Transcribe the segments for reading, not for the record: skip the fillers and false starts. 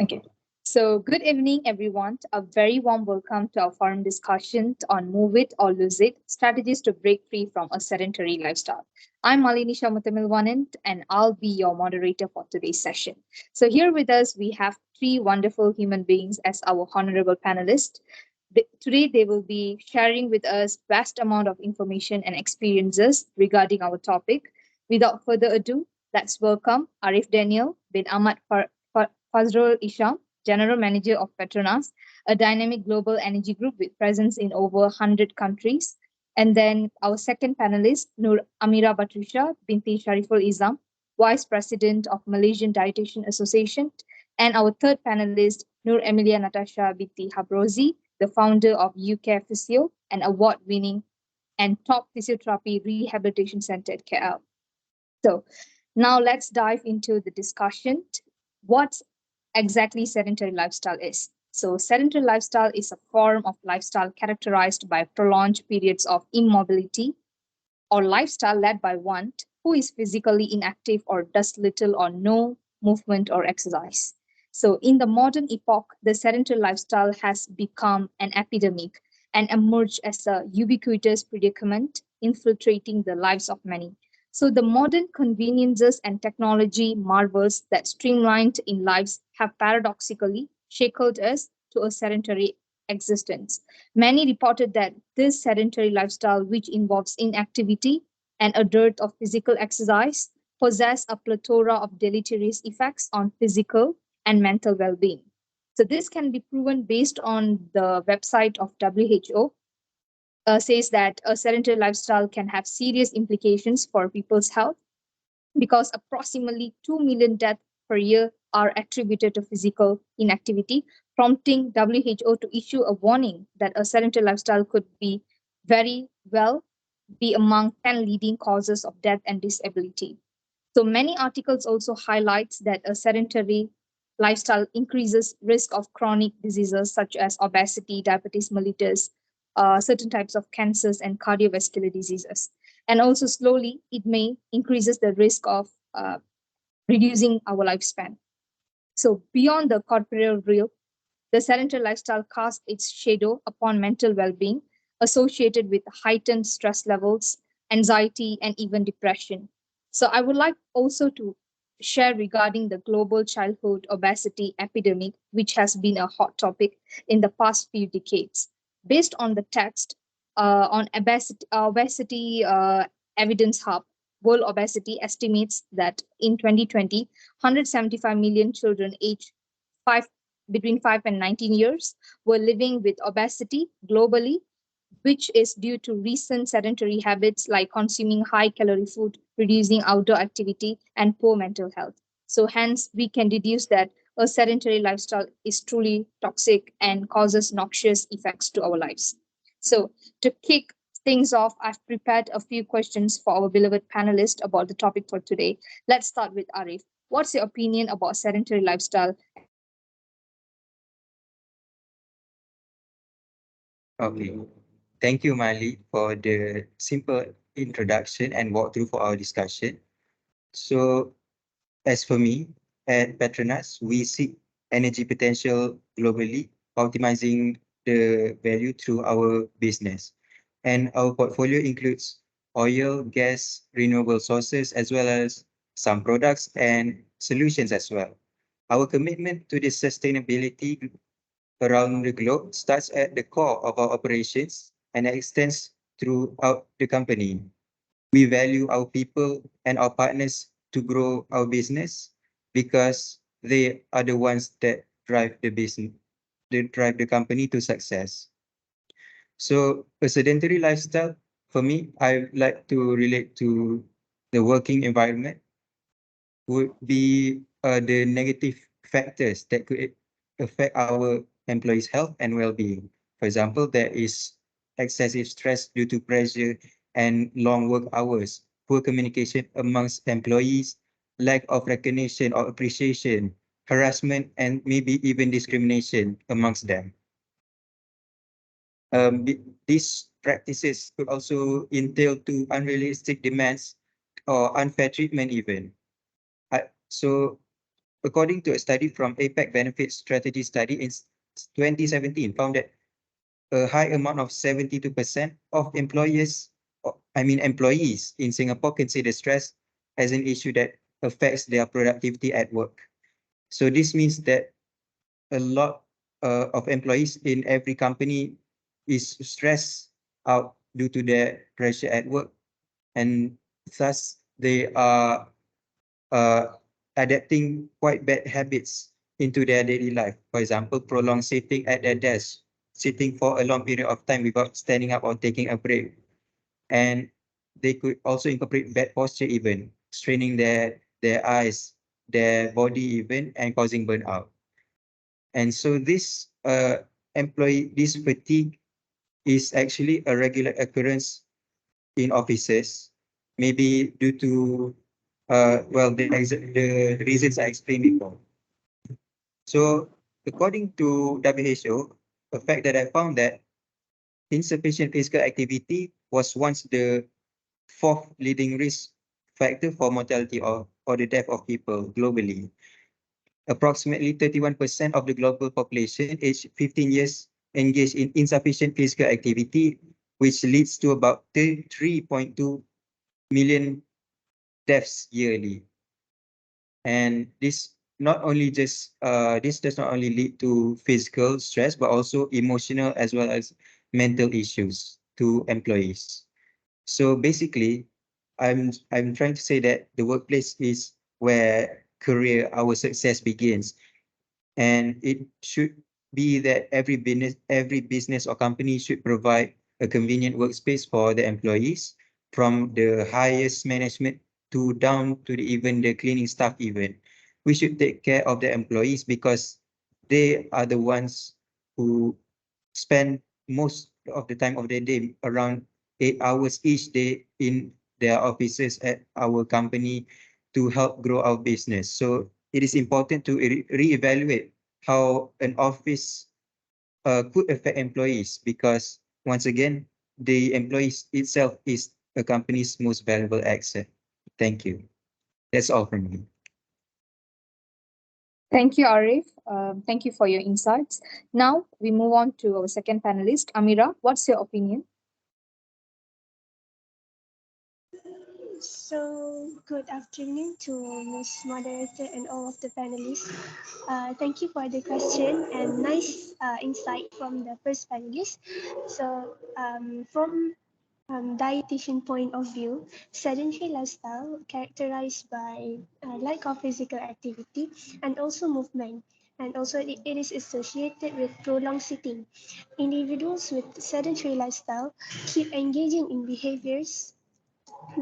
Okay. So, good evening, everyone. A very warm welcome to our forum discussion on Move It or Lose It Strategies to Break Free from a Sedentary Lifestyle. I'm Malinisha MUTHAMIL, and I'll be your moderator for today's session. So, here with us, we have three wonderful human beings as our honorable panelists. Today, they will be sharing with us vast amount of information and experiences regarding our topic. Without further ado, let's welcome Arif Daniel bin Ahmad FAZRULISHAM, General Manager of Petronas, a dynamic global energy group with presence in over 100 countries. And then our second panelist, Nur AMIERA BATRISYIA BINTI SHARIFUL IZAM, Vice President of Malaysian Dietitian Association. And our third panelist, Nur EMYLIA NATASHA BINTI HABROZI, the founder of UK Physio, an award-winning and top physiotherapy rehabilitation center at KL. So now let's dive into the discussion. What exactly sedentary lifestyle is? So sedentary lifestyle is a form of lifestyle characterized by prolonged periods of immobility or lifestyle led by one who is physically inactive or does little or no movement or exercise. So, in the modern epoch, the sedentary lifestyle has become an epidemic and emerged as a ubiquitous predicament infiltrating the lives of many. So, the modern conveniences and technology marvels that streamlined in lives have paradoxically shackled us to a sedentary existence. Many reported that this sedentary lifestyle, which involves inactivity and a dearth of physical exercise, possess a plethora of deleterious effects on physical and mental well-being. So this can be proven based on the website of WHO. Says that a sedentary lifestyle can have serious implications for people's health because approximately 2 million deaths per year are attributed to physical inactivity, prompting WHO to issue a warning that a sedentary lifestyle could be very well be among 10 leading causes of death and disability. So many articles also highlights that a sedentary lifestyle increases risk of chronic diseases such as obesity, diabetes mellitus, certain types of cancers and cardiovascular diseases. And also slowly, it may increases the risk of reducing our lifespan. So beyond the corporeal real, the sedentary lifestyle casts its shadow upon mental well-being associated with heightened stress levels, anxiety, and even depression. So I would like also to share regarding the global childhood obesity epidemic, which has been a hot topic in the past few decades. Based on the text on obesity evidence hub, World Obesity estimates that in 2020, 175 million children aged 5 between 5 and 19 years were living with obesity globally, which is due to recent sedentary habits like consuming high calorie food, reducing outdoor activity, and poor mental health. So, hence, we can deduce that a sedentary lifestyle is truly toxic and causes noxious effects to our lives. So, to kick things off, I've prepared a few questions for our beloved panelists about the topic for today. Let's start with Arif. What's your opinion about sedentary lifestyle and how does it affect our well-being? Okay. Thank you, Mali, for the simple introduction and walkthrough for our discussion. So, as for me, at Petronas, we seek energy potential globally, optimizing the value through our business. And our portfolio includes oil, gas, renewable sources, as well as some products and solutions as well. Our commitment to the sustainability around the globe starts at the core of our operations and extends throughout the company. We value our people and our partners to grow our business because they are the ones that drive the business, they drive the company to success. So a sedentary lifestyle, for me, I like to relate to the working environment would be the negative factors that could affect our employees' health and well-being. For example, there is excessive stress due to pressure and long work hours, poor communication amongst employees, lack of recognition or appreciation, harassment, and maybe even discrimination amongst them. These practices could also entail to unrealistic demands or unfair treatment even. So according to a study from APEC Benefit Strategy Study in 2017, found that a high amount of 72% of employees in Singapore consider stress as an issue that affects their productivity at work. So this means that a lot of employees in every company is stressed out due to their pressure at work, and thus they are adapting quite bad habits into their daily life. For example, prolonged sitting at their desk, sitting for a long period of time without standing up or taking a break. And they could also incorporate bad posture even, straining their eyes, their body even, and causing burnout. And so this fatigue is actually a regular occurrence in offices, maybe due to the reasons I explained before. So according to WHO, a fact that I found that insufficient physical activity was once the fourth leading risk factor for mortality or the death of people globally. Approximately 31% of the global population aged 15 years engaged in insufficient physical activity, which leads to about 3.2 million deaths yearly. And this does not only lead to physical stress, but also emotional as well as mental issues to employees. So basically, I'm trying to say that the workplace is where our success begins. And it should be that every business or company should provide a convenient workspace for the employees, from the highest management to down to even the cleaning staff even. We should take care of the employees because they are the ones who spend most of the time of their day, around 8 hours each day in their offices at our company, to help grow our business. So it is important to reevaluate how an office could affect employees, because once again, the employees itself is a company's most valuable asset. Thank you. That's all from me. Thank you, Arif. Thank you for your insights. Now we move on to our second panelist, Amira. What's your opinion? So, good afternoon to Ms. Moderator and all of the panelists. Thank you for the question and nice insight from the first panelist. So, from dietitian point of view, sedentary lifestyle characterized by lack of physical activity and also movement. And also, it is associated with prolonged sitting. Individuals with sedentary lifestyle keep engaging in behaviors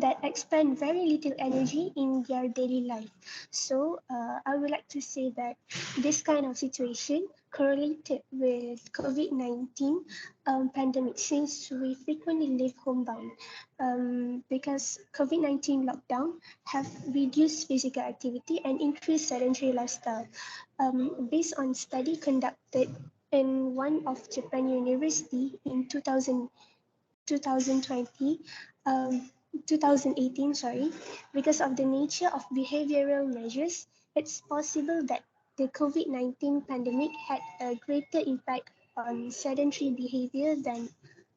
that expend very little energy in their daily life. So I would like to say that this kind of situation correlated with COVID-19 pandemic, since we frequently live homebound, because COVID-19 lockdown have reduced physical activity and increased sedentary lifestyle. Based on study conducted in one of Japan university in 2020, um, 2018, sorry, because of the nature of behavioral measures, it's possible that the COVID-19 pandemic had a greater impact on sedentary behavior than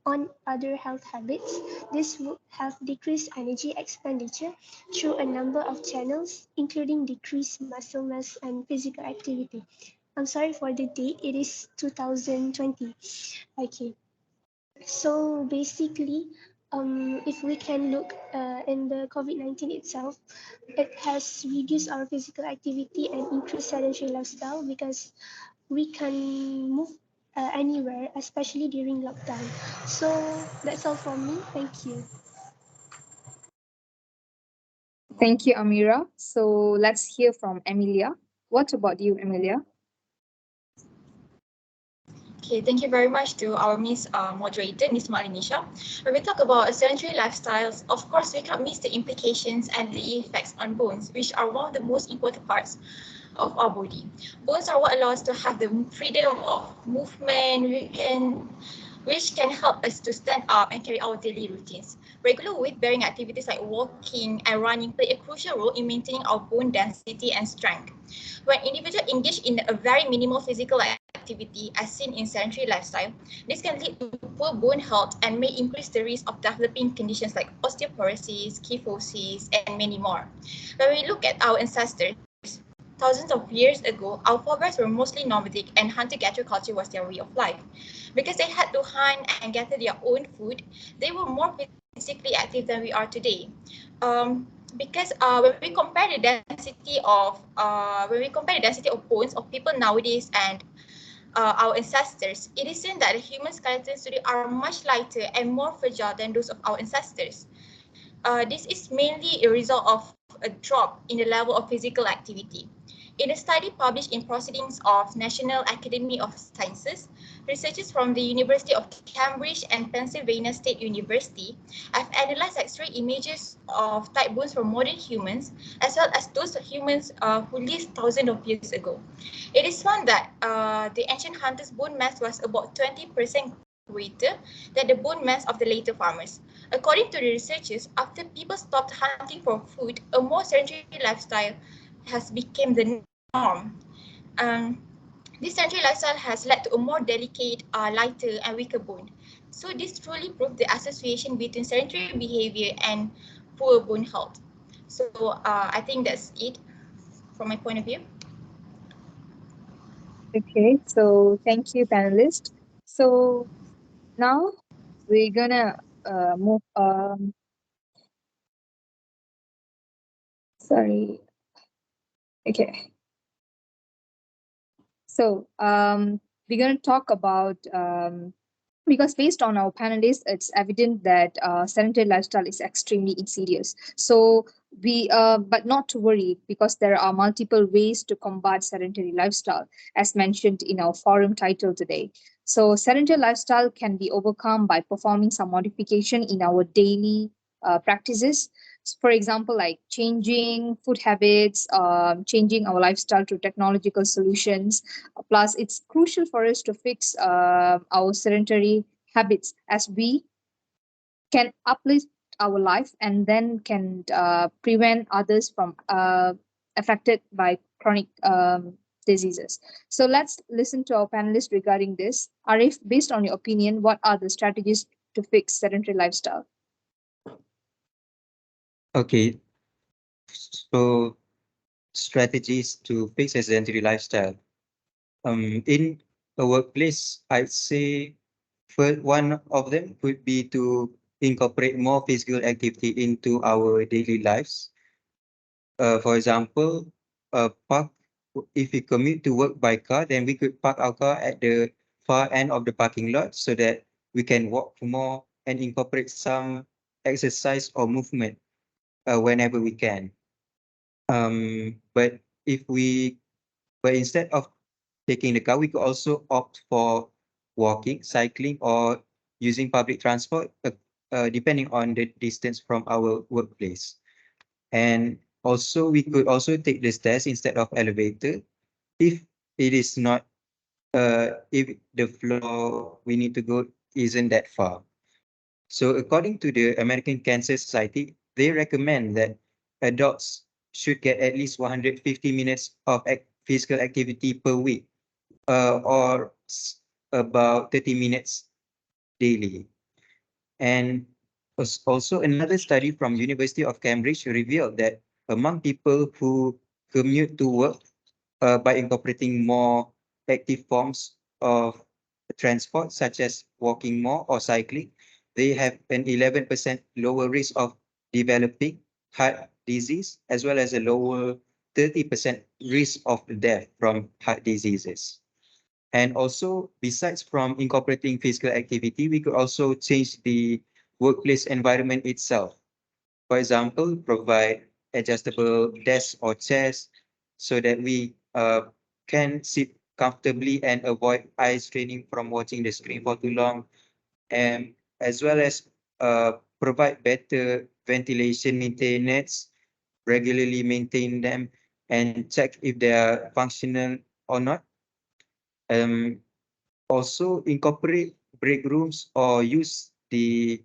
on other health habits. This would have decreased energy expenditure through a number of channels, including decreased muscle mass and physical activity. I'm sorry for the date, it is 2020. Okay. So basically, if we can look in the COVID-19 itself, it has reduced our physical activity and increased sedentary lifestyle because we can move anywhere, especially during lockdown. So that's all from me. Thank you. Thank you, Amira. So let's hear from Emilia. What about you, Emilia? Okay, thank you very much to our Miss Moderator, Miss Malinisha. When we talk about sedentary lifestyles, of course, we can't miss the implications and the effects on bones, which are one of the most important parts of our body. Bones are what allows us to have the freedom of movement, which can help us to stand up and carry our daily routines. Regular weight-bearing activities like walking and running play a crucial role in maintaining our bone density and strength. When individuals engage in a very minimal physical activity, as seen in sedentary lifestyle, this can lead to poor bone health and may increase the risk of developing conditions like osteoporosis, kyphosis, and many more. When we look at our ancestors, thousands of years ago, our forebears were mostly nomadic and hunter-gatherer culture was their way of life. Because they had to hunt and gather their own food, they were more physically active than we are today. Um, because when we compare the density of bones of people nowadays and our ancestors, it is seen that the human skeletons today are much lighter and more fragile than those of our ancestors. This is mainly a result of a drop in the level of physical activity. In a study published in Proceedings of National Academy of Sciences, researchers from the University of Cambridge and Pennsylvania State University have analyzed X-ray images of thigh bones from modern humans as well as those humans who lived thousands of years ago. It is found that the ancient hunters' bone mass was about 20% greater than the bone mass of the later farmers. According to the researchers, after people stopped hunting for food, a more sedentary lifestyle has become the norm. Um, this sedentary lifestyle has led to a more delicate, lighter, and weaker bone. So this truly proved the association between sedentary behavior and poor bone health. So I think that's it from my point of view. Okay, so thank you, panelists. So now we're gonna move. Sorry. Okay. So we're gonna talk about because based on our panelists, it's evident that sedentary lifestyle is extremely insidious. So but not to worry because there are multiple ways to combat sedentary lifestyle, as mentioned in our forum title today. So sedentary lifestyle can be overcome by performing some modification in our daily practices. For example, like changing food habits, changing our lifestyle to technological solutions. Plus, it's crucial for us to fix our sedentary habits as we can uplift our life and then can prevent others from affected by chronic diseases. So let's listen to our panelists regarding this. Arif, based on your opinion, what are the strategies to fix sedentary lifestyle? Okay, so strategies to fix a sedentary lifestyle. In a workplace, I'd say first one of them would be to incorporate more physical activity into our daily lives. For example, park. If we commute to work by car, then we could park our car at the far end of the parking lot so that we can walk more and incorporate some exercise or movement whenever we can. But if we, but instead of taking the car, we could also opt for walking, cycling, or using public transport, depending on the distance from our workplace. And also, we could also take the stairs instead of elevator if it is not, if the floor we need to go isn't that far. So according to the American Cancer Society, they recommend that adults should get at least 150 minutes of physical activity per week, or about 30 minutes daily. And also another study from University of Cambridge revealed that among people who commute to work by incorporating more active forms of transport, such as walking more or cycling, they have an 11% lower risk of developing heart disease, as well as a lower 30% risk of death from heart diseases. And also, besides from incorporating physical activity, we could also change the workplace environment itself. For example, provide adjustable desks or chairs so that we can sit comfortably and avoid eye straining from watching the screen for too long, and as well as provide better ventilation maintenance, regularly maintain them, and check if they are functional or not. Um, Also incorporate break rooms or use the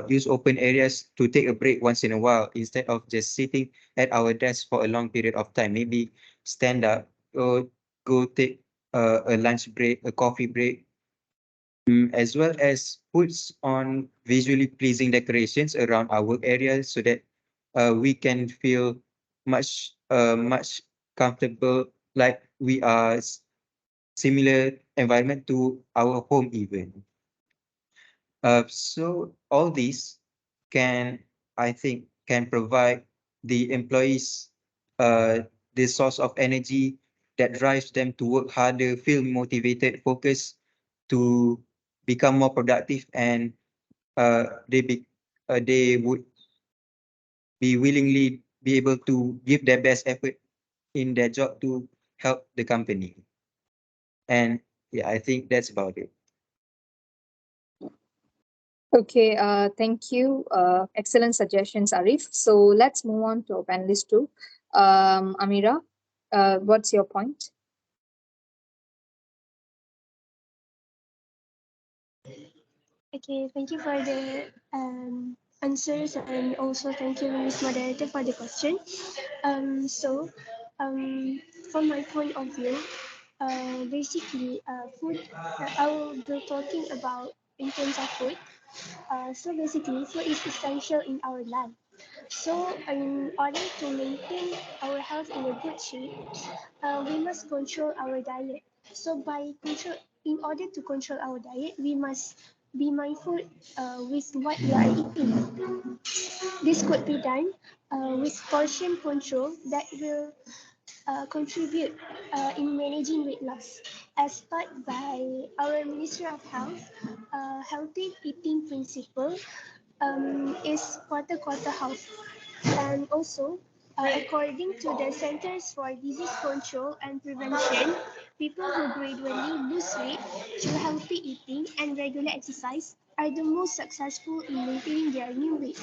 use open areas to take a break once in a while instead of just sitting at our desk for a long period of time. Maybe stand up or go take a lunch break, a coffee break, as well as puts on visually pleasing decorations around our work areas so that we can feel much comfortable, like we are similar environment to our home even. So all these can, I think, can provide the employees the source of energy that drives them to work harder, feel motivated, focused, to become more productive, and they would be willingly be able to give their best effort in their job to help the company. And yeah, I think that's about it. Okay, thank you. Excellent suggestions, Arif. So let's move on to our panelist two. Amira, what's your point? Okay, thank you for the answers, and also thank you, Ms. Moderator, for the question. So, from my point of view, basically, food, I will be talking about in terms of food. So basically, food is essential in our life. So in order to maintain our health in a good shape, we must control our diet. So in order to control our diet, we must be mindful with what we are eating. This could be done with portion control that will contribute in managing weight loss. As taught by our Ministry of Health, healthy eating principle is quarter health. And also, according to the Centers for Disease Control and Prevention, people who gradually lose weight through healthy eating and regular exercise are the most successful in maintaining their new weight.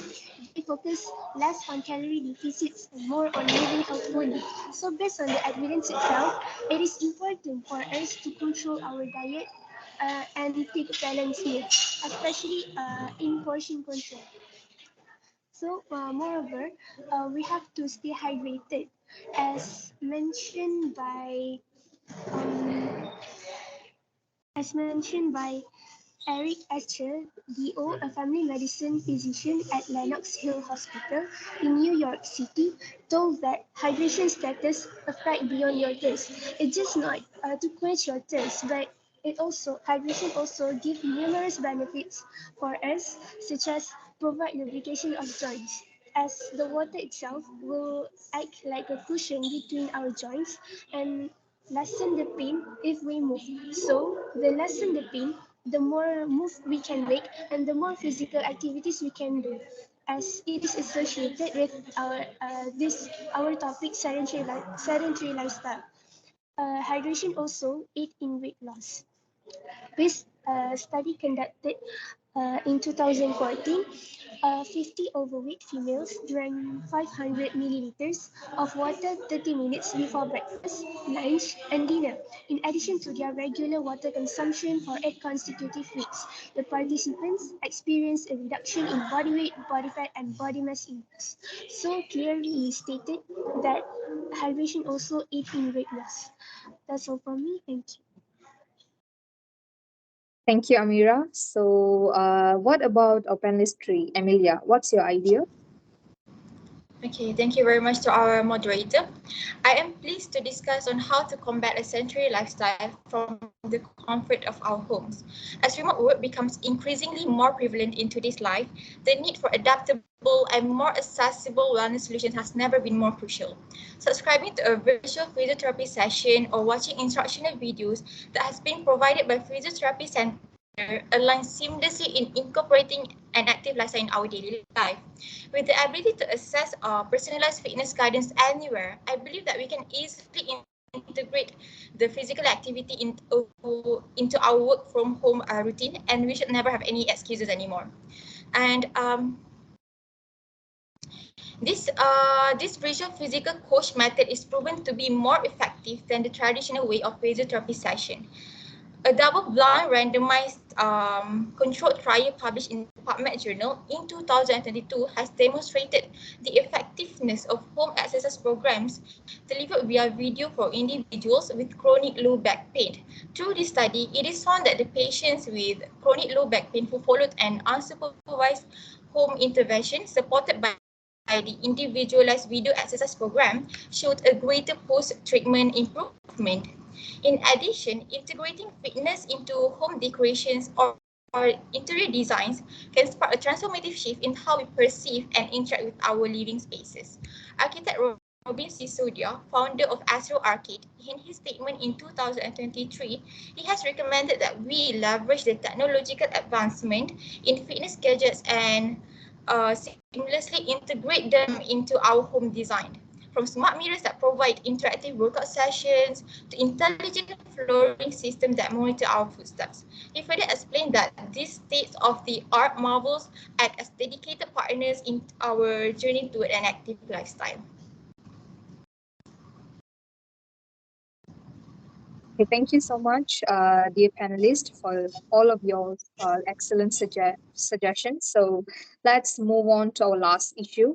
They focus less on calorie deficits and more on living healthfully. So based on the evidence itself, it is important for us to control our diet and take a balanced meal, especially in portion control. So, moreover, we have to stay hydrated, as mentioned by um, Eric Escher, DO, a family medicine physician at Lenox Hill Hospital in New York City, told that hydration status affect beyond your thirst. It's just not to quench your thirst, but hydration also gives numerous benefits for us, such as provide lubrication of joints, as the water itself will act like a cushion between our joints and lessen the pain if we move. So the lessen the pain, the more move we can make and the more physical activities we can do, as it is associated with our topic sedentary lifestyle. Hydration also aid in weight loss. This study conducted in 2014, 50 overweight females drank 500 milliliters of water 30 minutes before breakfast, lunch, and dinner, in addition to their regular water consumption for 8 consecutive weeks. The participants experienced a reduction in body weight, body fat, and body mass index. So clearly stated that hydration also aids in weight loss. That's all from me. Thank you. Thank you, Amira. So, what about our panelist three? Emilia, what's your idea? Okay, thank you very much to our moderator. I am pleased to discuss on how to combat a sedentary lifestyle from the comfort of our homes. As remote work becomes increasingly more prevalent in today's life, the need for adaptable and more accessible wellness solutions has never been more crucial. Subscribing to a virtual physiotherapy session or watching instructional videos that has been provided by Physiotherapy Center aligns seamlessly in incorporating an active lifestyle in our daily life. With the ability to access personalized fitness guidance anywhere, I believe that we can easily integrate the physical activity into our work from home routine, and we should never have any excuses anymore. And this visual physical coach method is proven to be more effective than the traditional way of physiotherapy session. A double-blind randomized controlled trial published in the PubMed journal in 2022 has demonstrated the effectiveness of home exercise programs delivered via video for individuals with chronic low back pain. Through this study, it is found that the patients with chronic low back pain who followed an unsupervised home intervention supported by the individualized video exercise program showed a greater post-treatment improvement. In addition, integrating fitness into home decorations or interior designs can spark a transformative shift in how we perceive and interact with our living spaces. Architect Robin Sisodia, founder of Astro Arcade, in his statement in 2023, he has recommended that we leverage the technological advancement in fitness gadgets and seamlessly integrate them into our home design. From smart mirrors that provide interactive workout sessions to intelligent flooring systems that monitor our footsteps. He further explained that these state-of-the-art marvels act as dedicated partners in our journey toward an active lifestyle. Okay, thank you so much, dear panelists, for all of your excellent suggestions. So let's move on to our last issue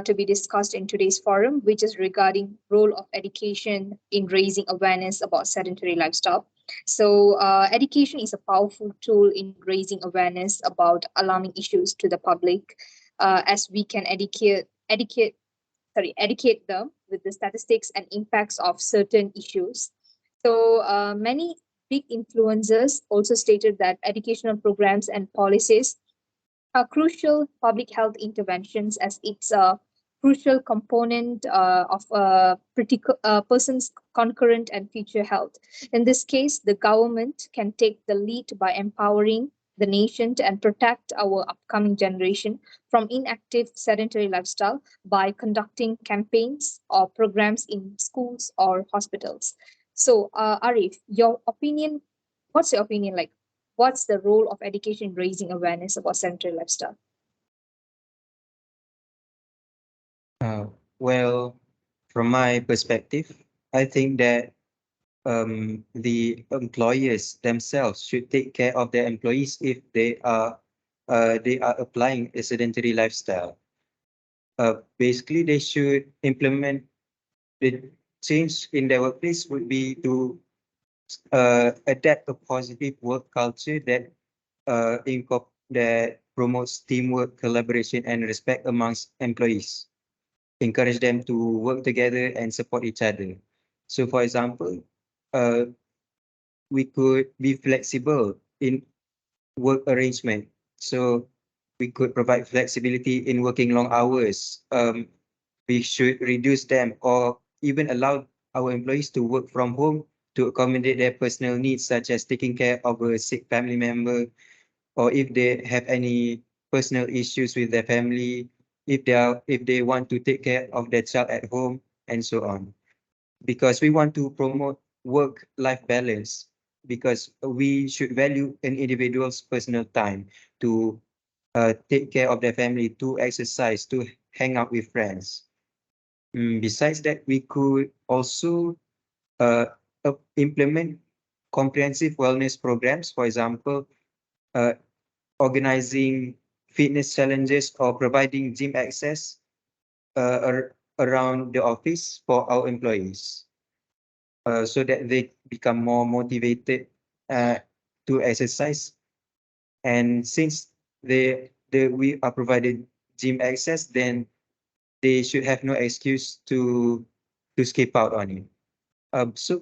to be discussed in today's forum, which is regarding role of education in raising awareness about sedentary lifestyle. So education is a powerful tool in raising awareness about alarming issues to the public, as we can educate them with the statistics and impacts of certain issues. So many big influencers also stated that educational programs and policies are crucial public health interventions, as it's a crucial component of a person's concurrent and future health. In this case, the government can take the lead by empowering the nation and protect our upcoming generation from inactive sedentary lifestyle by conducting campaigns or programs in schools or hospitals. So, Arif, what's your opinion like? What's the role of education in raising awareness about sedentary lifestyle? Uh, well, from my perspective, I think that the employers themselves should take care of their employees if they are applying a sedentary lifestyle. Basically, they should implement the change in their workplace would be to adapt a positive work culture that that promotes teamwork, collaboration, and respect amongst employees. Encourage them to work together and support each other. So, for example, uh, we could be flexible in work arrangement. So we could provide flexibility in working long hours. We should reduce them or even allow our employees to work from home to accommodate their personal needs, such as taking care of a sick family member, or if they have any personal issues with their family, if they want to take care of their child at home, and so on. Because we want to promote work-life balance, because we should value an individual's personal time to take care of their family, to exercise, to hang out with friends. Besides that, we could also implement comprehensive wellness programs, for example, uh, organizing fitness challenges or providing gym access around the office for our employees, so that they become more motivated uh, to exercise. And since we are provided gym access, then they should have no excuse to skip out on it. So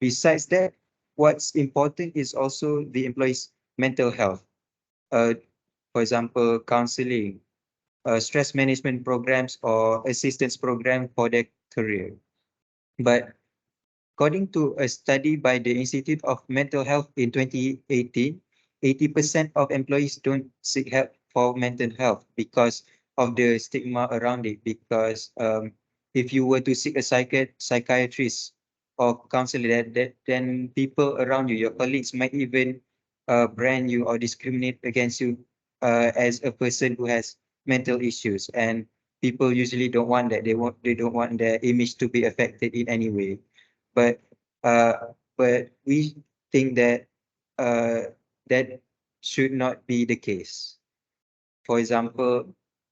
besides that, what's important is also the employees' mental health. Uh, for example, counseling, stress management programs, or assistance program for their career. But according to a study by the Institute of Mental Health in 2018, 80% of employees don't seek help for mental health because of the stigma around it. Because if you were to seek a psychiatrist or counselor, then people around you, your colleagues, might even brand you or discriminate against you as a person who has mental issues. And people usually don't want that. They don't want their image to be affected in any way. But but we think that that should not be the case. For example,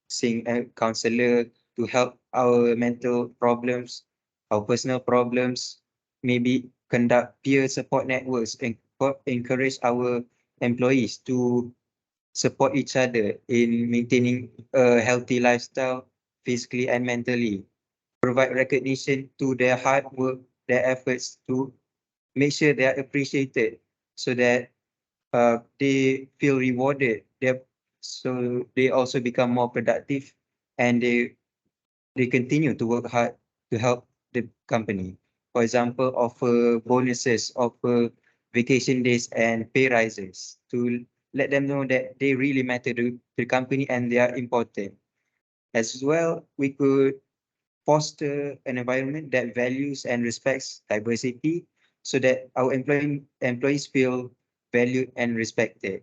seeing a counselor to help our mental problems, our personal problems, maybe conduct peer support networks and encourage our employees to support each other in maintaining a healthy lifestyle physically and mentally, provide recognition to their hard work, their efforts to make sure they are appreciated so that they feel rewarded. So they also become more productive and they continue to work hard to help the company. For example, offer bonuses, offer vacation days and pay rises to let them know that they really matter to the company and they are important. As well, we could foster an environment that values and respects diversity so that our employees feel valued and respected.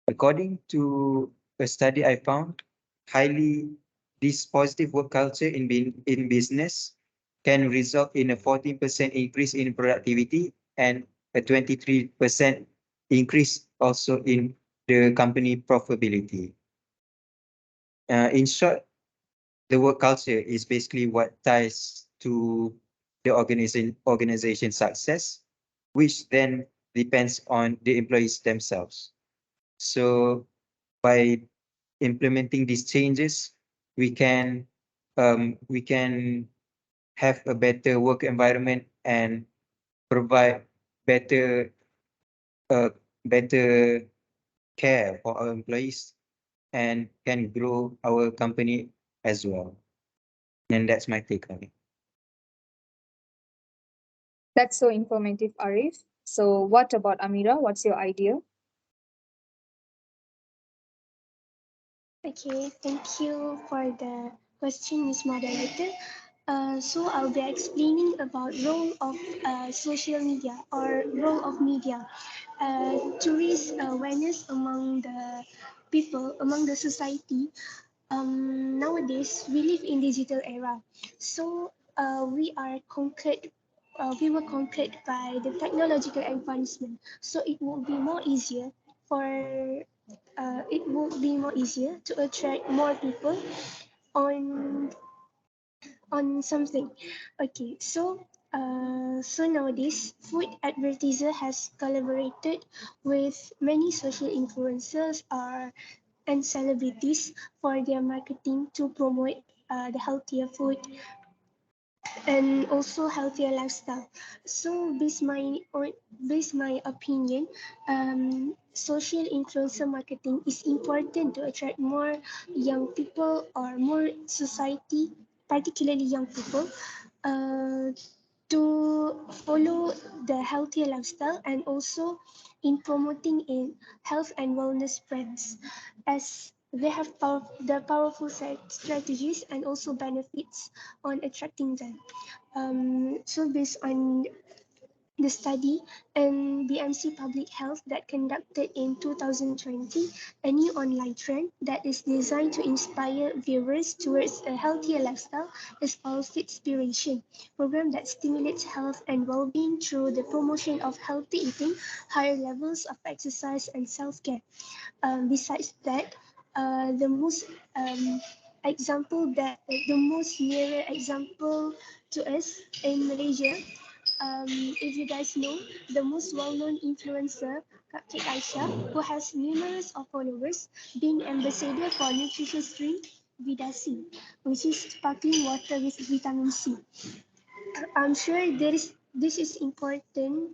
According to a study I found, highly this positive work culture in business can result in a 14% increase in productivity and a 23% increase also in the company profitability. In short, the work culture is basically what ties to the organization success, which then depends on the employees themselves. So by implementing these changes, we can have a better work environment and provide better uh, better care for our employees and can grow our company as well. And that's my take on it. That's so informative, Arif. So, what about Amira? What's your idea? Okay, thank you for the question, Ms. Moderator. So I'll be explaining about role of social media or role of media to raise awareness among the people, among the society. Nowadays, we live in digital era, so we were conquered by the technological advancement. So it would be more easier to attract more people on something. Okay, so nowadays, food advertiser has collaborated with many social influencers and celebrities for their marketing to promote the healthier food and also healthier lifestyle. So based my opinion, social influencer marketing is important to attract more young people or more society, particularly young people, uh, to follow the healthier lifestyle and also in promoting in health and wellness brands as they have the powerful strategies and also benefits on attracting them. So based on the study and BMC Public Health that conducted in 2020, a new online trend that is designed to inspire viewers towards a healthier lifestyle is called Fitspiration, program that stimulates health and well-being through the promotion of healthy eating, higher levels of exercise and self-care. Besides that, the most the most nearer example to us in Malaysia, if you guys know, the most well-known influencer, Cupcake Aisha, who has numerous of followers, being ambassador for nutritious drink Vida C, which is sparkling water with vitamin C. I'm sure this is important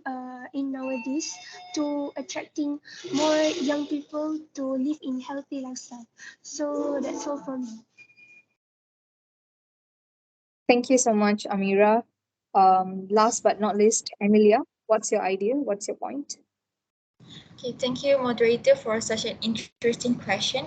in nowadays to attracting more young people to live in healthy lifestyle. So that's all from me. Thank you so much, Amira. Last but not least, Emilia, what's your idea? What's your point? Okay, thank you, moderator, for such an interesting question.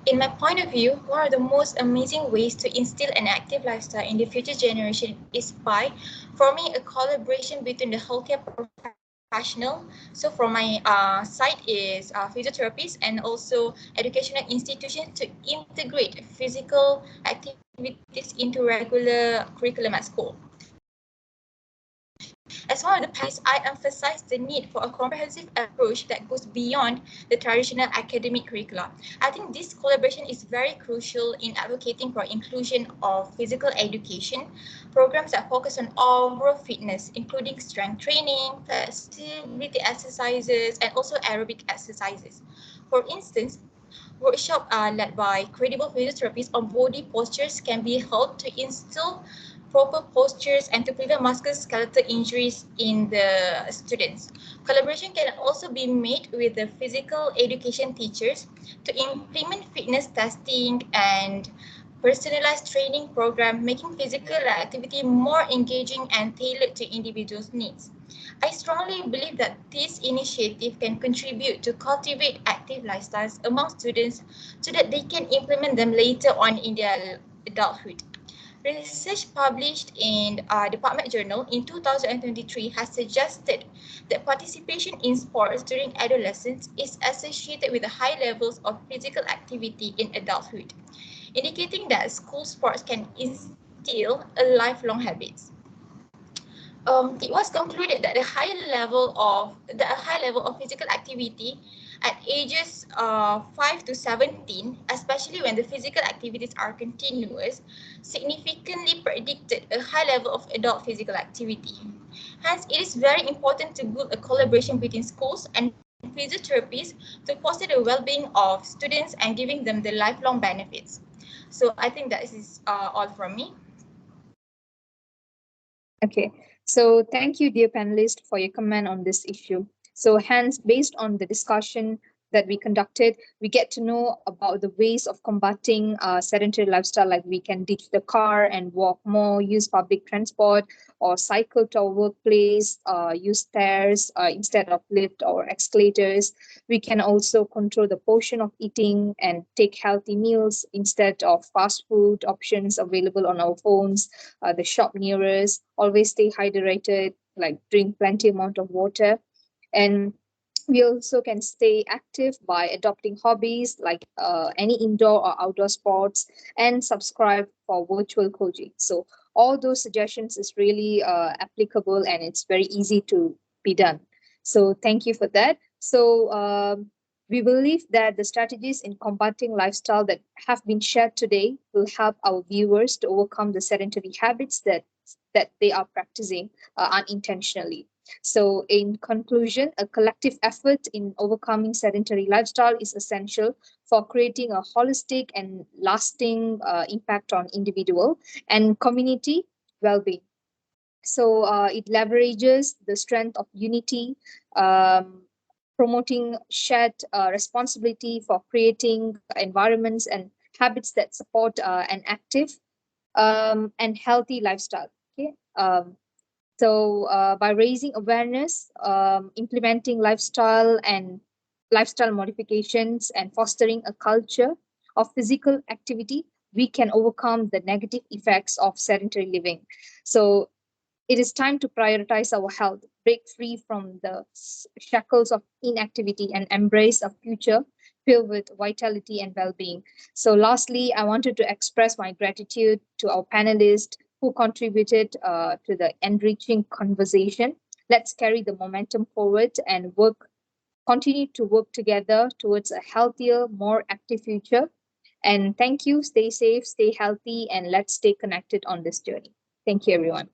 In my point of view, one of the most amazing ways to instill an active lifestyle in the future generation is by forming a collaboration between the healthcare professional. So from my side is physiotherapists and also educational institutions to integrate physical activities into regular curriculum at school. As one of the panelists, I emphasize the need for a comprehensive approach that goes beyond the traditional academic curricula. I think this collaboration is very crucial in advocating for inclusion of physical education, programs that focus on overall fitness, including strength training, flexibility exercises, and also aerobic exercises. For instance, workshops led by credible physiotherapists on body postures can be held to instill proper postures and to prevent musculoskeletal injuries in the students. Collaboration can also be made with the physical education teachers to implement fitness testing and personalized training program, making physical activity more engaging and tailored to individuals' needs. I strongly believe that this initiative can contribute to cultivate active lifestyles among students so that they can implement them later on in their adulthood. Research published in Department Journal in 2023 has suggested that participation in sports during adolescence is associated with high levels of physical activity in adulthood, indicating that school sports can instill a lifelong habits. It was concluded that a high level of physical activity at ages 5 to 17, especially when the physical activities are continuous, significantly predicted a high level of adult physical activity. Hence, it is very important to build a collaboration between schools and physiotherapists to foster the well-being of students and giving them the lifelong benefits. So I think that is all from me. Okay, so thank you, dear panelists, for your comment on this issue. So, hence, based on the discussion that we conducted, we get to know about the ways of combating sedentary lifestyle, like we can ditch the car and walk more, use public transport, or cycle to our workplace, use stairs instead of lift or escalators. We can also control the portion of eating and take healthy meals instead of fast food options available on our phones, the shop near us. Always stay hydrated, like drink plenty amount of water. And we also can stay active by adopting hobbies like any indoor or outdoor sports, and subscribe for virtual coaching. So all those suggestions is really applicable, and it's very easy to be done. So thank you for that. So we believe that the strategies in combating lifestyle that have been shared today will help our viewers to overcome the sedentary habits that they are practicing unintentionally. So, in conclusion, a collective effort in overcoming sedentary lifestyle is essential for creating a holistic and lasting impact on individual and community well-being. So, it leverages the strength of unity, um, promoting shared responsibility for creating environments and habits that support an active and healthy lifestyle. Okay. By raising awareness, implementing lifestyle modifications, and fostering a culture of physical activity, we can overcome the negative effects of sedentary living. So, it is time to prioritize our health, break free from the shackles of inactivity, and embrace a future filled with vitality and well being. So, lastly, I wanted to express my gratitude to our panelists who contributed to the enriching conversation. Let's carry the momentum forward and continue to work together towards a healthier, more active future. And thank you. Stay safe, stay healthy, and let's stay connected on this journey. Thank you, everyone.